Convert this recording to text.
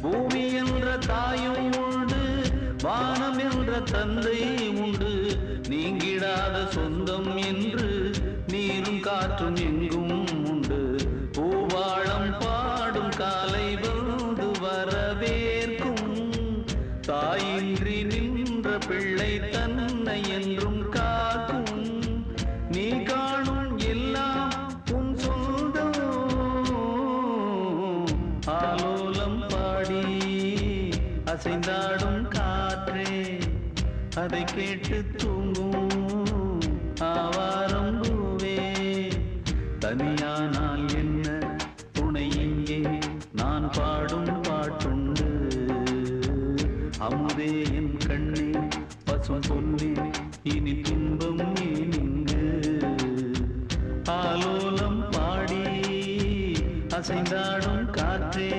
பூமி என்ற தாயும் உண்டு, வானம் என்ற தந்தை உண்டு, நீங்கிடாத சொந்தம் என்று நீரும் காற்றும் எங்கும் உண்டு. பூவாளம் பாடும் காலை வந்து வரவேற்கும், தாயின்றி நின்ற பிள்ளை தன்னை என்றும் காக்கும். நீ காணும் எல்லாம் உன் சொந்தம். ஆலோலம் பாடி அசைந்தாடும் காற்றே, அதை கேட்டு தூங்கும் ஆவாரம் பூவே. தனியானால் என்ன துணை இங்கே, நான் பாடும் பாட்டுண்டு. அமுதே என் கண்ணே பசும் பொன்னே, இனி துன்பம் நீங்கு. ஆலோலம் பாடி அசைந்தாடும் காற்றே.